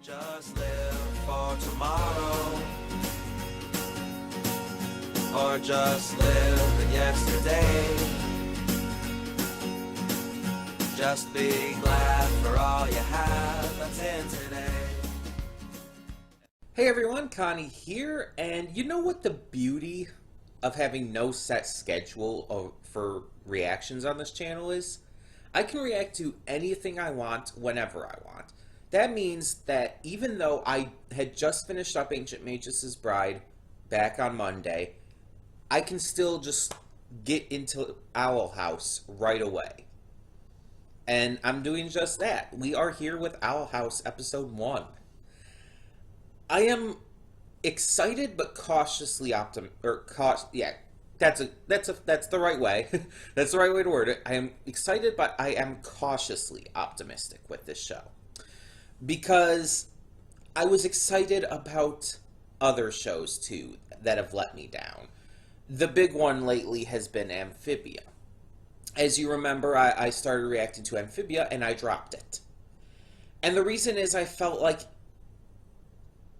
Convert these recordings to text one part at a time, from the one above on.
Don't just live for tomorrow, or just live in yesterday. Just be glad for all you have that's in today. Hey everyone, Connie here, and you know what the beauty of having no set schedule for reactions on this channel is? I can react to anything I want, whenever I want. That means that even though I had just finished up Ancient Magus' Bride back on Monday, I can still just get into Owl House right away. And I'm doing just that. We are here with Owl House Episode 1. I am excited but cautiously that's the right way. That's the right way to word it. I am excited, but I am cautiously optimistic with this show. Because I was excited about other shows too that have let me down. The big one lately has been Amphibia. As you remember, I started reacting to Amphibia and I dropped it. And the reason is I felt like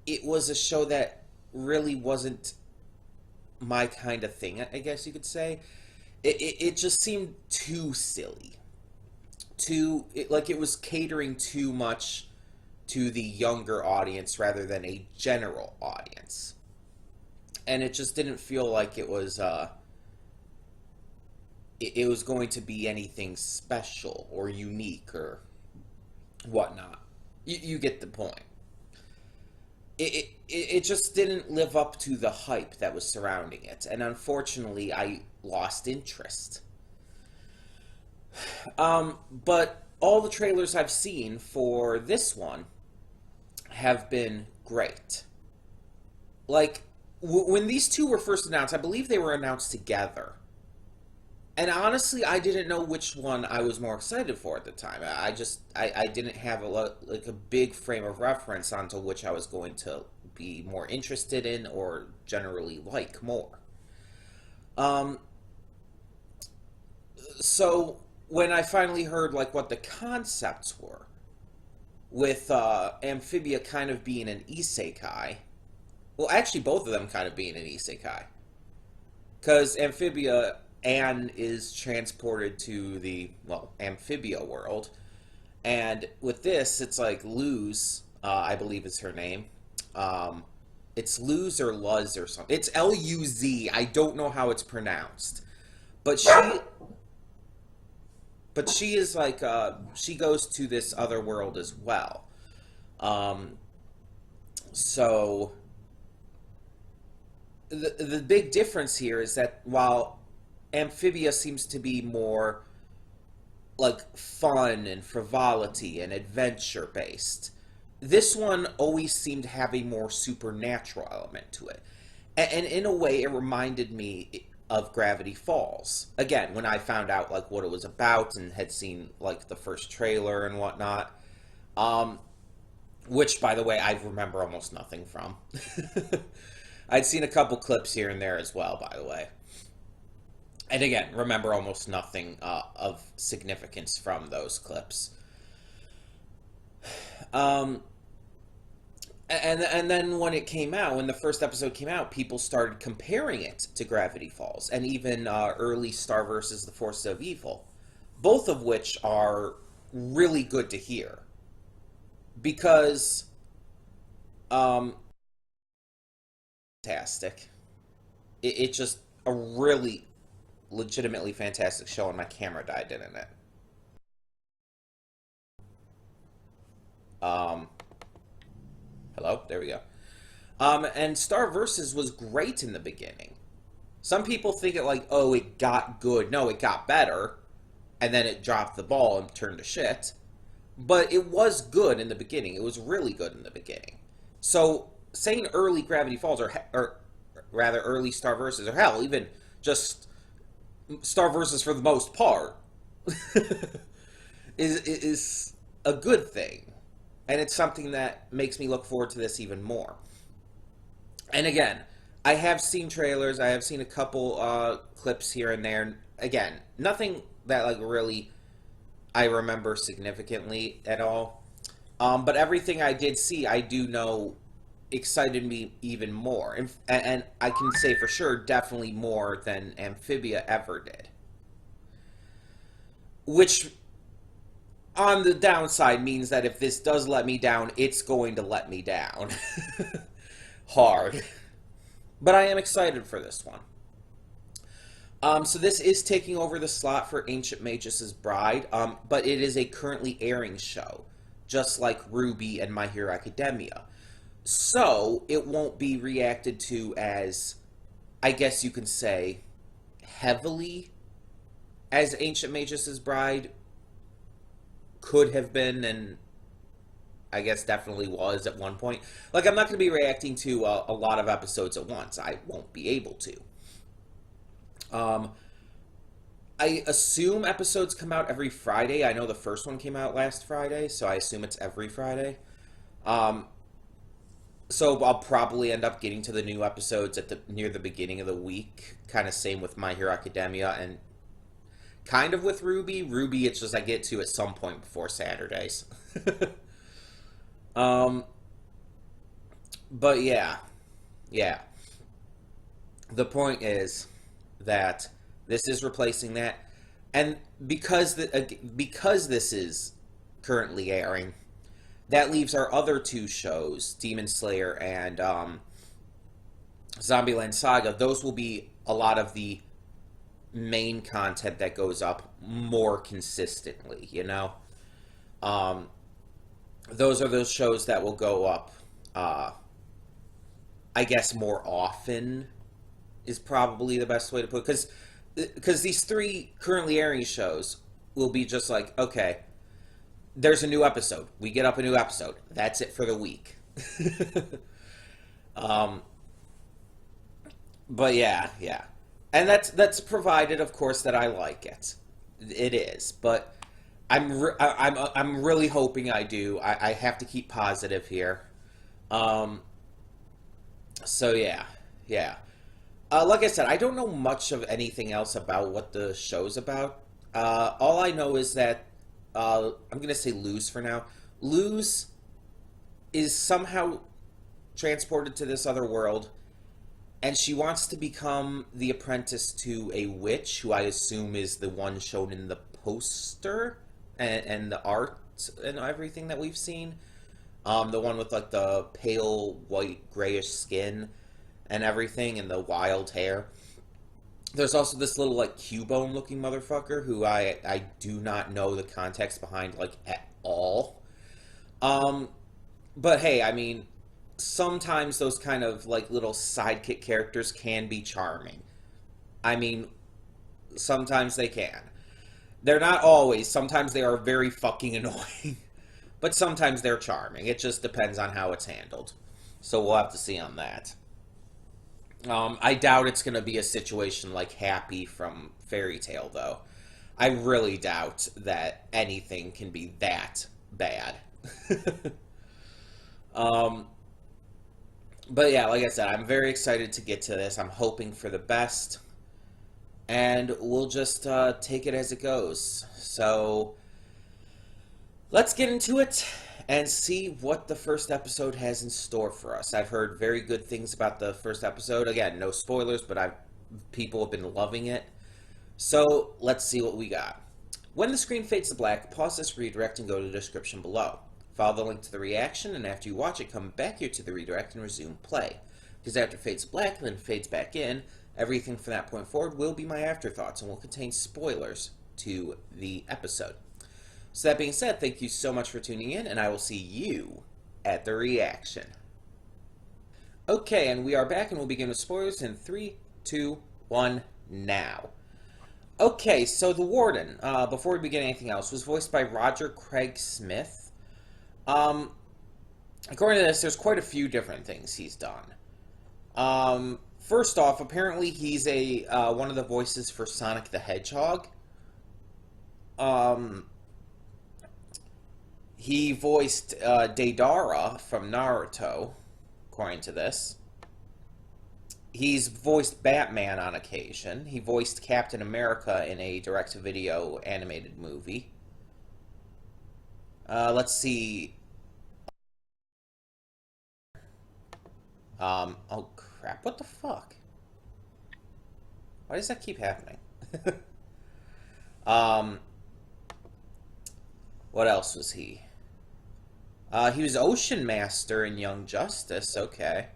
it was a show that really wasn't my kind of thing, I guess you could say. It just seemed too silly. Like it was catering too much to the younger audience rather than a general audience. And it just didn't feel like it was going to be anything special or unique or whatnot. You get the point. It just didn't live up to the hype that was surrounding it, and unfortunately I lost interest. But all the trailers I've seen for this one have been great. Like, when these two were first announced, I believe they were announced together. And honestly, I didn't know which one I was more excited for at the time. I didn't have a big frame of reference onto which I was going to be more interested in or generally like more. So when I finally heard like what the concepts were, with Amphibia kind of being an isekai, well, actually both of them kind of being an isekai, because Amphibia, Anne is transported to the, Amphibia world. And with this, it's like Luz, I believe is her name. It's Luz or Luz or something. It's Luz. I don't know how it's pronounced. But she is like, she goes to this other world as well. So, the big difference here is that while Amphibia seems to be more like fun and frivolity and adventure based, this one always seemed to have a more supernatural element to it. And in a way, it reminded me of Gravity Falls. Again, when I found out like what it was about and had seen like the first trailer and whatnot, which by the way I remember almost nothing from. I'd seen a couple clips here and there as well, by the way. And again, remember almost nothing of significance from those clips. And then when it came out, when the first episode came out, people started comparing it to Gravity Falls, and even early Star vs. The Forces of Evil, both of which are really good to hear, because fantastic. It's just a really legitimately fantastic show, and my camera died, didn't it? Hello? There we go. And Star Versus was great in the beginning. Some people think it like, oh, it got good. No, it got better, and then it dropped the ball and turned to shit. But it was good in the beginning. It was really good in the beginning. So, saying early Gravity Falls, or rather early Star Versus, or hell, even just Star Versus for the most part, is a good thing. And it's something that makes me look forward to this even more. And again, I have seen trailers, I have seen a couple clips here and there. Again, nothing that like really I remember significantly at all. But everything I did see, I do know excited me even more. And I can say for sure, definitely more than Amphibia ever did. Which, on the downside, means that if this does let me down, it's going to let me down. Hard. But I am excited for this one. So this is taking over the slot for Ancient Magus' Bride, but it is a currently airing show, just like Ruby and My Hero Academia. So it won't be reacted to as, I guess you can say, heavily as Ancient Magus' Bride could have been, and I guess definitely was at one point. Like, I'm not going to be reacting to a lot of episodes at once. I won't be able to. I assume episodes come out every Friday. I know the first one came out last Friday, so I assume it's every Friday. So I'll probably end up getting to the new episodes near the beginning of the week. Kind of same with My Hero Academia and kind of with Ruby. Ruby, it's just I get to at some point before Saturdays. But yeah. The point is that this is replacing that, and because this is currently airing, that leaves our other two shows, Demon Slayer and Zombieland Saga. Those will be a lot of the main content that goes up more consistently, you know? Those are those shows that will go up, I guess, more often is probably the best way to put it. Because these three currently airing shows will be just like, okay, there's a new episode. We get up a new episode. That's it for the week. But yeah. And that's provided, of course, that I like it. It is. But I'm really hoping I do. I have to keep positive here. So yeah. Like I said, I don't know much of anything else about what the show's about. All I know is that I'm going to say Luz for now. Luz is somehow transported to this other world, and she wants to become the apprentice to a witch, who I assume is the one shown in the poster and the art and everything that we've seen. The one with like the pale white grayish skin and everything, and the wild hair. There's also this little, like, Cubone looking motherfucker who I do not know the context behind, like, at all. But hey, I mean, sometimes those kind of, like, little sidekick characters can be charming. I mean, sometimes they can. They're not always. Sometimes they are very fucking annoying. But sometimes they're charming. It just depends on how it's handled. So we'll have to see on that. I doubt it's going to be a situation like Happy from Fairy Tail, though. I really doubt that anything can be that bad. But yeah, like I said, I'm very excited to get to this. I'm hoping for the best. And we'll just take it as it goes. So let's get into it and see what the first episode has in store for us. I've heard very good things about the first episode. Again, no spoilers, but people have been loving it. So let's see what we got. When the screen fades to black, pause this redirect and go to the description below. Follow the link to the reaction, and after you watch it, come back here to the redirect and resume play. Because after it fades to black and then fades back in, everything from that point forward will be my afterthoughts and will contain spoilers to the episode. So that being said, thank you so much for tuning in, and I will see you at the reaction. Okay, and we are back, and we'll begin with spoilers in 3, 2, 1, now. Okay, so the Warden, before we begin anything else, was voiced by Roger Craig Smith. According to this, there's quite a few different things he's done. First off, apparently he's one of the voices for Sonic the Hedgehog. He voiced Deidara from Naruto, according to this. He's voiced Batman on occasion. He voiced Captain America in a direct-to-video animated movie. Let's see. Oh crap, what the fuck? Why does that keep happening? um, what else was he? He was Ocean Master in Young Justice, okay.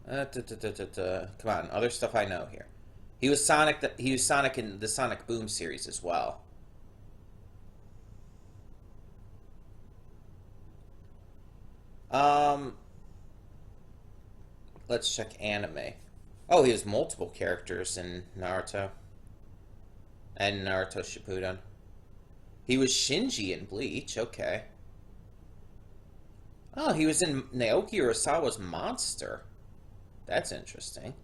Come on, other stuff I know here. He was Sonic. He was Sonic in the Sonic Boom series as well. Um, let's check anime. Oh, he has multiple characters in Naruto and Naruto Shippuden. He was Shinji in Bleach. Okay. Oh, he was in Naoki Urasawa's Monster. That's interesting.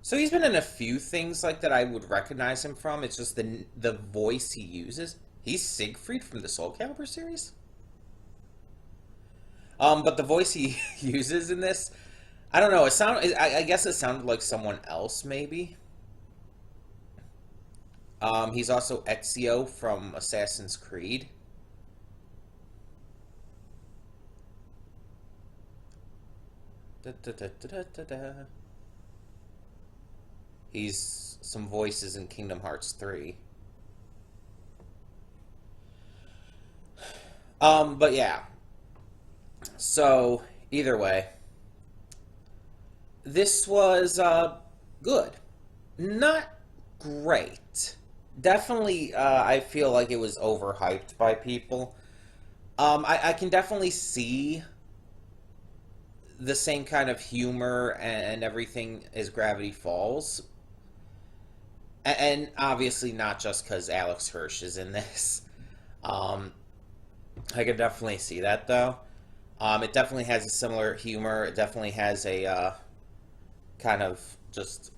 So he's been in a few things like that I would recognize him from. It's just the voice he uses. He's Siegfried from the Soul Calibur series. But the voice he uses in this, I don't know. I guess it sounded like someone else, maybe. He's also Ezio from Assassin's Creed. Da, da, da, da, da, da. He's some voices in Kingdom Hearts 3. But yeah. So, either way, this was good. Not great. Definitely, I feel like it was overhyped by people. I can definitely see the same kind of humor and everything as Gravity Falls. And obviously not just because Alex Hirsch is in this. I could definitely see that, though. It definitely has a similar humor. It definitely has a kind of just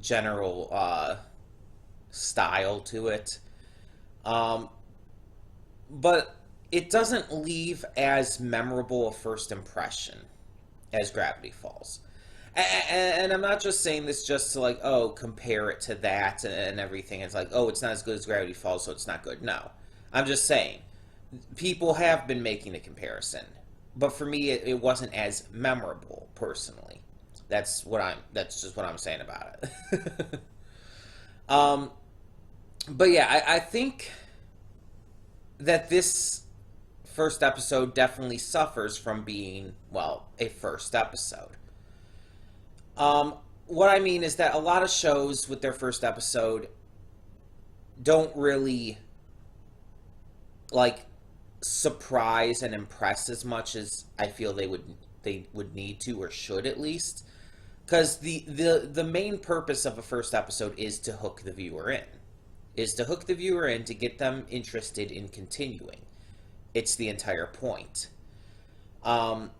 general style to it. But it doesn't leave as memorable a first impression as Gravity Falls. And I'm not just saying this just to, like, oh, compare it to that and everything. It's like, oh, it's not as good as Gravity Falls, so it's not good. No. I'm just saying, people have been making the comparison. But for me, it wasn't as memorable, personally. That's just what I'm saying about it. But yeah, I think that this first episode definitely suffers from being, well, a first episode. What I mean is that a lot of shows with their first episode don't really, like, surprise and impress as much as I feel they would need to, or should at least. Because the main purpose of a first episode is to hook the viewer in. Is to hook the viewer in to get them interested in continuing. It's the entire point. But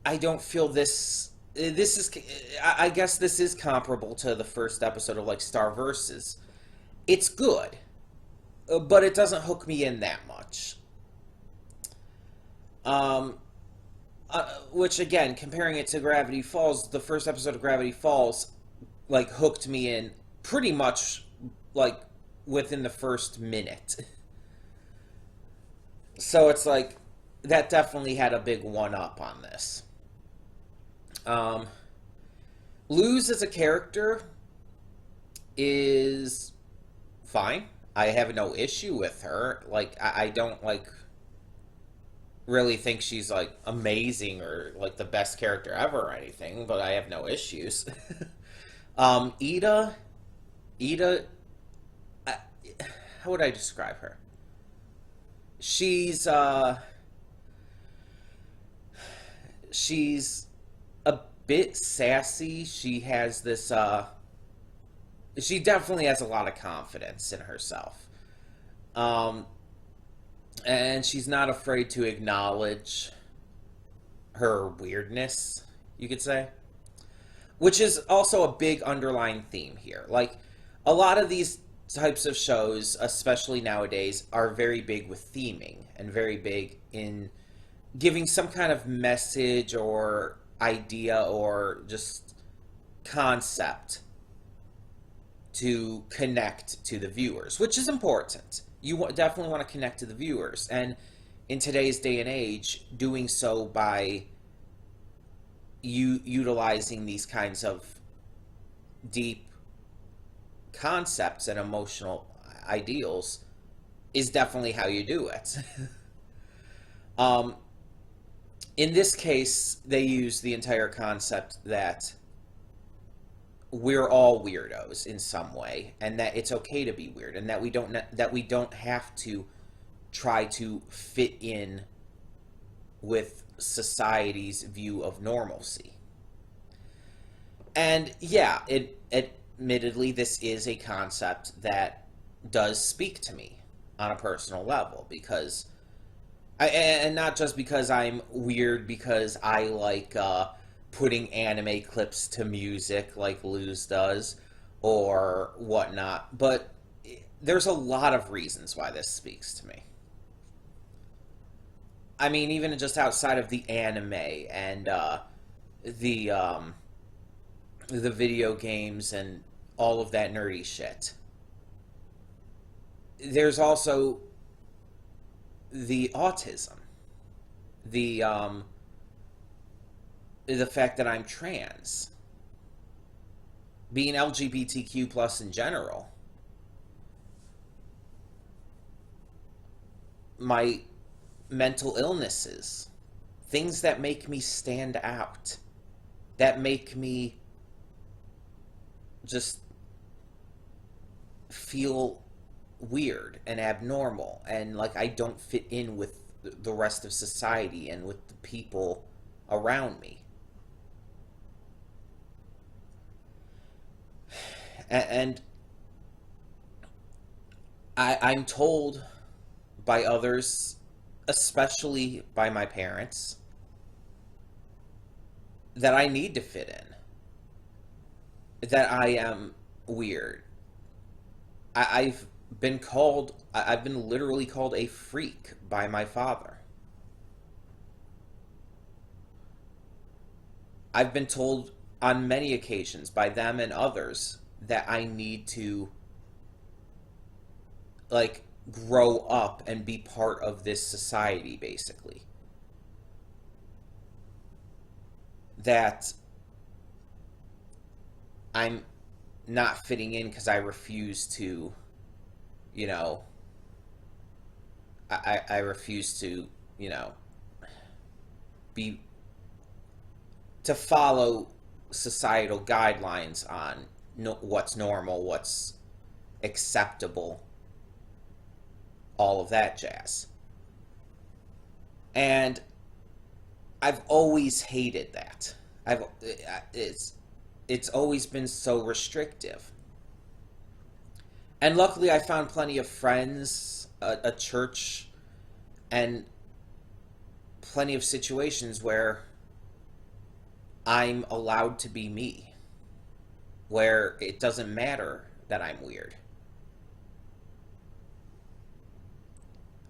I don't feel this is, I guess this is comparable to the first episode of, like, Star Versus. It's good, but it doesn't hook me in that much. Which, again, comparing it to Gravity Falls, the first episode of Gravity Falls, like, hooked me in pretty much, like, within the first minute. So it's like, that definitely had a big one-up on this. Luz as a character is fine. I have no issue with her. Like, I don't, like, really think she's, like, amazing or, like, the best character ever or anything, but I have no issues. Ida, how would I describe her? She's a bit sassy. She has this, she definitely has a lot of confidence in herself. And she's not afraid to acknowledge her weirdness, you could say. Which is also a big underlying theme here. Like, a lot of these types of shows, especially nowadays, are very big with theming and very big in giving some kind of message or idea or just concept to connect to the viewers, which is important. You definitely want to connect to the viewers, and in today's day and age, doing so by utilizing these kinds of deep concepts and emotional ideals is definitely how you do it. In this case, they use the entire concept that we're all weirdos in some way, and that it's okay to be weird, and that we don't have to try to fit in with society's view of normalcy. And yeah, admittedly, this is a concept that does speak to me on a personal level, because and not just because I'm weird because I like putting anime clips to music like Luz does or whatnot, but there's a lot of reasons why this speaks to me. I mean, even just outside of the anime and the the video games and all of that nerdy shit, there's also the autism, the fact that I'm trans, being LGBTQ plus in general, my mental illnesses, things that make me stand out, that make me just feel weird and abnormal and like I don't fit in with the rest of society and with the people around me. And I'm told by others, especially by my parents, that I need to fit in, that I am weird. I've been literally called a freak by my father. I've been told on many occasions by them and others that I need to, like, grow up and be part of this society, basically. That I'm not fitting in because I refuse to, you know, I refuse to, you know, to follow societal guidelines on what's normal, what's acceptable, all of that jazz. And I've always hated that. It's always been so restrictive. And luckily I found plenty of friends, a church, and plenty of situations where I'm allowed to be me, where it doesn't matter that I'm weird.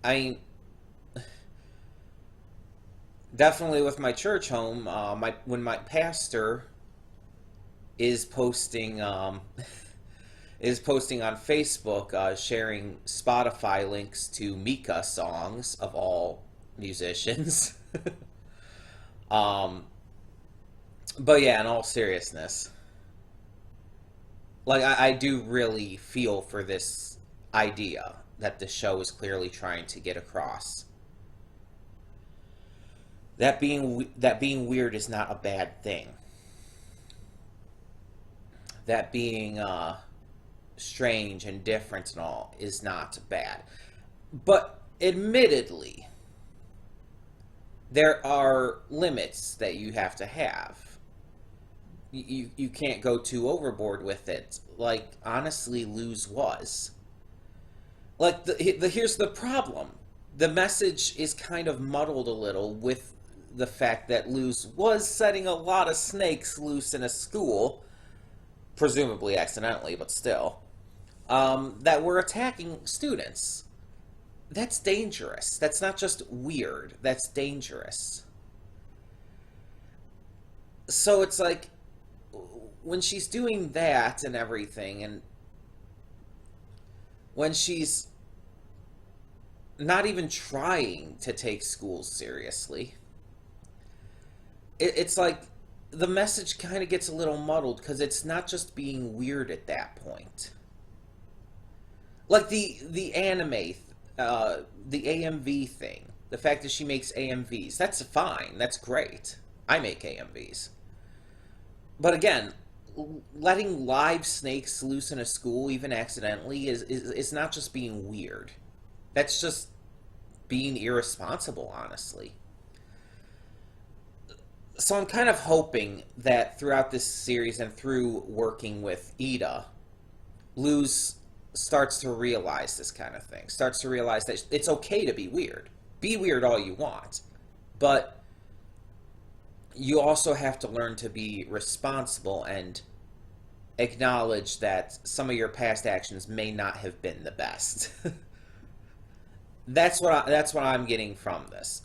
I mean, definitely with my church home, when my pastor is posting is posting on Facebook, sharing Spotify links to Mika songs of all musicians. But yeah, in all seriousness, like I do really feel for this idea that the show is clearly trying to get across. That being weird is not a bad thing. That being strange and different and all is not bad. But admittedly, there are limits that you have to have. You can't go too overboard with it. Like, honestly, Luz was. Like, here's the problem. The message is kind of muddled a little with the fact that Luz was setting a lot of snakes loose in a school, presumably accidentally, but still, that were attacking students. That's dangerous. That's not just weird. That's dangerous. So it's like, when she's doing that and everything, and when she's not even trying to take school seriously. It's like the message kind of gets a little muddled because it's not just being weird at that point. Like the anime, the AMV thing, the fact that she makes AMVs, that's fine, that's great. I make AMVs. But again, letting live snakes loose in a school, even accidentally, is not just being weird. That's just being irresponsible, honestly. So I'm kind of hoping that throughout this series and through working with Ida, Luz starts to realize this kind of thing. Starts to realize that it's okay to be weird. Be weird all you want. But you also have to learn to be responsible and acknowledge that some of your past actions may not have been the best. That's what I'm getting from this.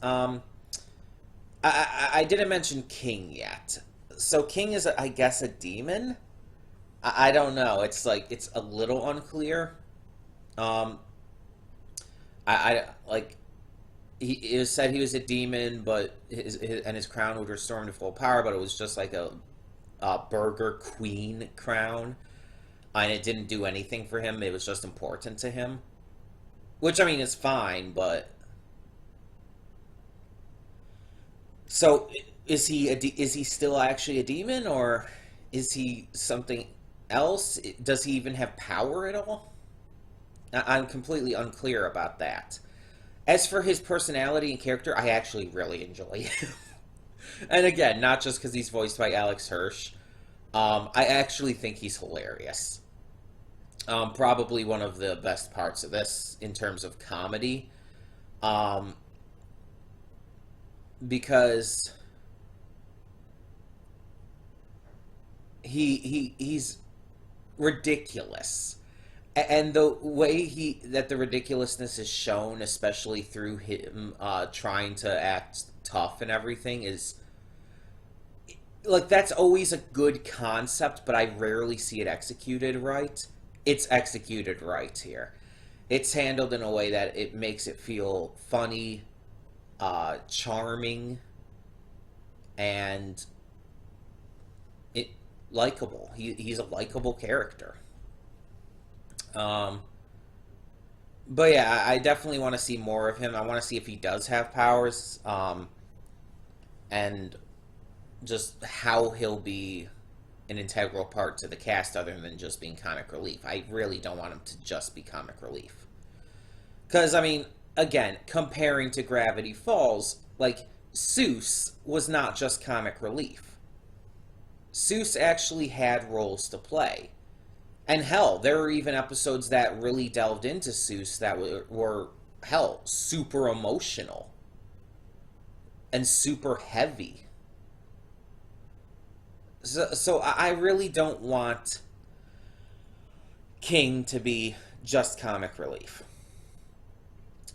I didn't mention King yet. So King is, I guess, a demon. I don't know. It's like it's a little unclear. I like it was said he was a demon, but his crown would restore him to full power. But it was just like a Burger Queen crown, and it didn't do anything for him. It was just important to him, which I mean is fine. But so is he still actually a demon, or is he something else? Does he even have power at all? I'm completely unclear about that. As for his personality and character, I actually really enjoy him. And again, not just because he's voiced by Alex Hirsch. I actually think he's hilarious. Probably one of the best parts of this in terms of comedy. Because he's ridiculous. And the way that the ridiculousness is shown, especially through him trying to act tough and everything, is like that's always a good concept, but I rarely see it executed right. It's executed right here. It's handled in a way that it makes it feel funny, charming, and likable. He's a likable character. But yeah, I definitely want to see more of him. I want to see if he does have powers, and just how he'll be an integral part to the cast other than just being comic relief. I really don't want him to just be comic relief. Because, I mean, again, comparing to Gravity Falls, like, Seuss was not just comic relief. Seuss actually had roles to play. And hell, there were even episodes that really delved into Seuss that were hell, super emotional. And super heavy. So I really don't want King to be just comic relief.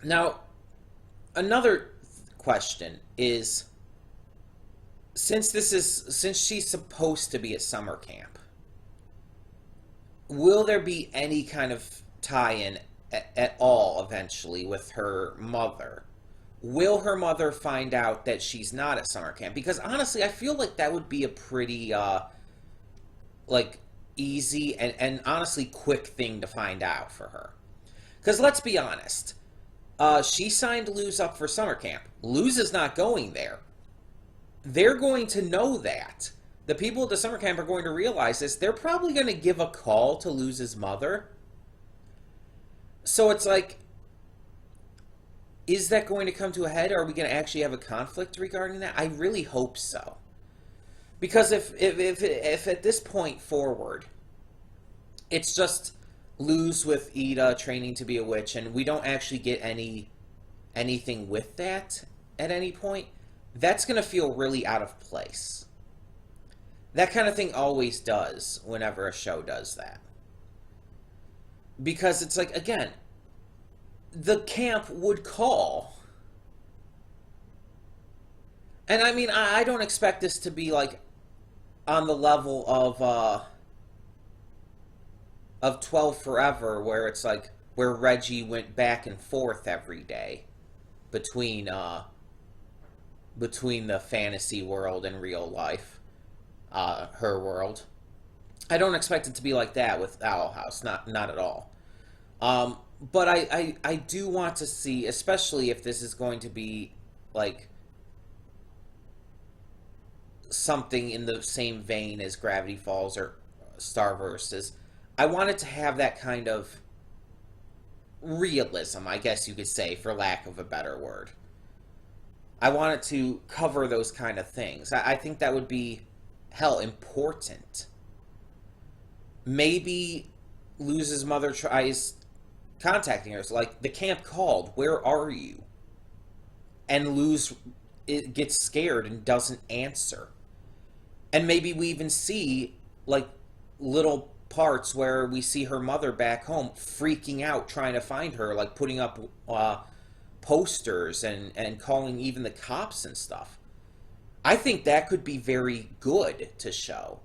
Now, another question is, since she's supposed to be at summer camp, will there be any kind of tie-in at all eventually with her mother? Will her mother find out that she's not at summer camp? Because honestly, I feel like that would be a pretty, like, easy and honestly quick thing to find out for her. Because let's be honest, she signed Luz up for summer camp. Luz is not going there. They're going to know that. The people at the summer camp are going to realize this. They're probably going to give a call to Luz's mother. So it's like, is that going to come to a head? Are we going to actually have a conflict regarding that? I really hope so. Because if at this point forward, it's just Luz with Ida training to be a witch, and we don't actually get anything with that at any point, that's going to feel really out of place. That kind of thing always does whenever a show does that. Because it's like, again, the camp would call. And I mean, I don't expect this to be like on the level of 12 Forever, where it's like, where Reggie went back and forth every day between the fantasy world and real life, her world. I don't expect it to be like that with Owl House, not at all. But I do want to see, especially if this is going to be like something in the same vein as Gravity Falls or Starverses. I want it to have that kind of realism, I guess you could say, for lack of a better word. I want it to cover those kind of things. I think that would be, hell, important. Maybe Luz's mother tries contacting her. It's like, the camp called, where are you? And Luz gets scared and doesn't answer. And maybe we even see, like, little parts where we see her mother back home freaking out trying to find her, like putting up posters and calling even the cops and stuff. I think that could be very good to show.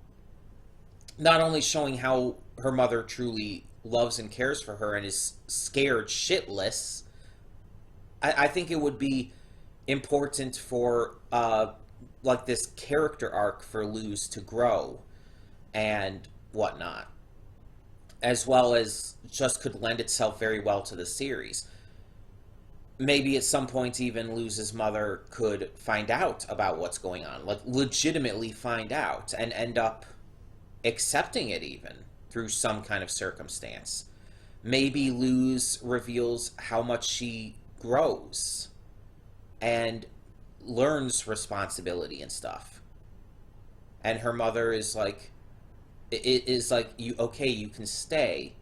Not only showing how her mother truly loves and cares for her and is scared shitless, I think it would be important for like this character arc for Luz to grow and whatnot, as well as just could lend itself very well to the series. Maybe at some point even Luz's mother could find out about what's going on, like legitimately find out, and end up accepting it even through some kind of circumstance. Maybe Luz reveals how much she grows and learns responsibility and stuff. And her mother is like, it is like, you okay, you can stay,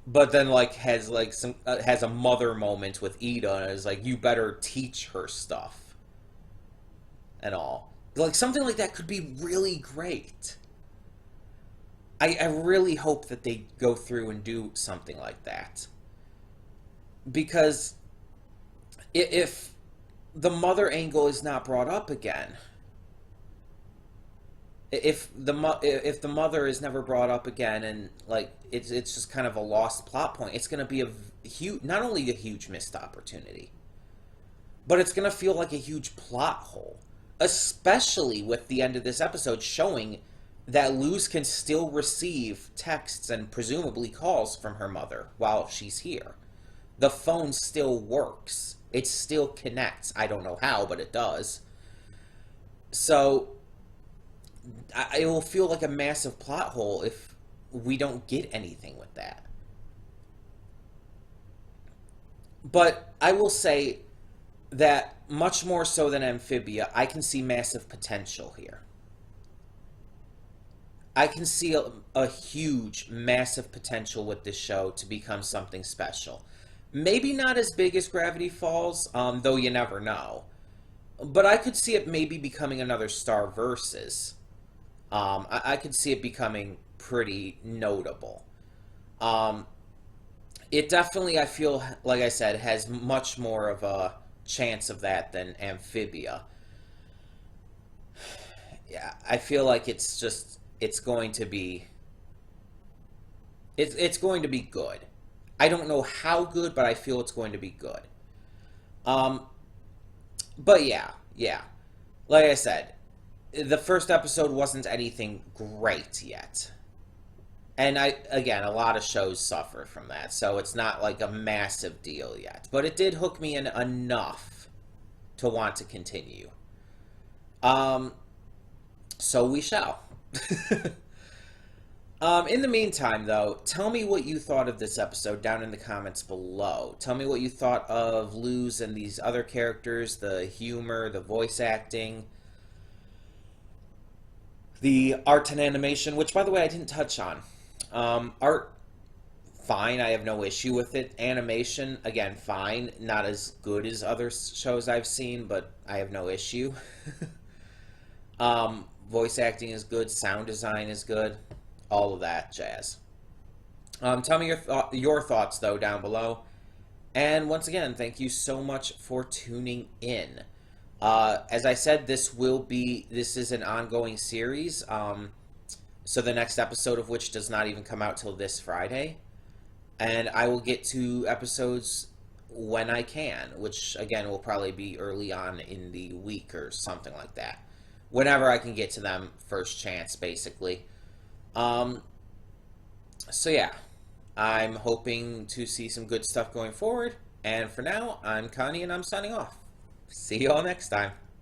but then like has like some has a mother moment with Ida and is like, you better teach her stuff and all. Like something like that could be really great. I really hope that they go through and do something like that, because if the mother angle is not brought up again, if the mother is never brought up again, and like it's just kind of a lost plot point, it's going to be a huge, not only a huge missed opportunity, but it's going to feel like a huge plot hole, especially with the end of this episode showing that Luz can still receive texts and presumably calls from her mother while she's here. The phone still works. It still connects. I don't know how, but it does. So it will feel like a massive plot hole if we don't get anything with that. But I will say that much more so than Amphibia, I can see massive potential here. I can see a huge, massive potential with this show to become something special. Maybe not as big as Gravity Falls, though you never know. But I could see it maybe becoming another Starverses. I could see it becoming pretty notable. It definitely, I feel, like I said, has much more of a chance of that than Amphibia. Yeah, I feel like it's going to be good. I don't know how good, but I feel it's going to be good. But yeah. Like I said, the first episode wasn't anything great yet. And a lot of shows suffer from that, so it's not like a massive deal yet. But it did hook me in enough to want to continue. So we shall. In the meantime, though, tell me what you thought of this episode down in the comments below. Tell me what you thought of Luz and these other characters, the humor, the voice acting, the art and animation, which, by the way, I didn't touch on. Art, fine, I have no issue with it. Animation, again, fine. Not as good as other shows I've seen, but I have no issue. Voice acting is good, sound design is good, all of that jazz. Tell me your thoughts, though, down below. And once again, thank you so much for tuning in. As I said, this is an ongoing series, so the next episode of which does not even come out till this Friday. and I will get to episodes when I can, which again will probably be early on in the week or something like that. Whenever I can get to them, first chance, basically. Um, so yeah, I'm hoping to see some good stuff going forward. And for now, I'm Connie and I'm signing off. See you all next time.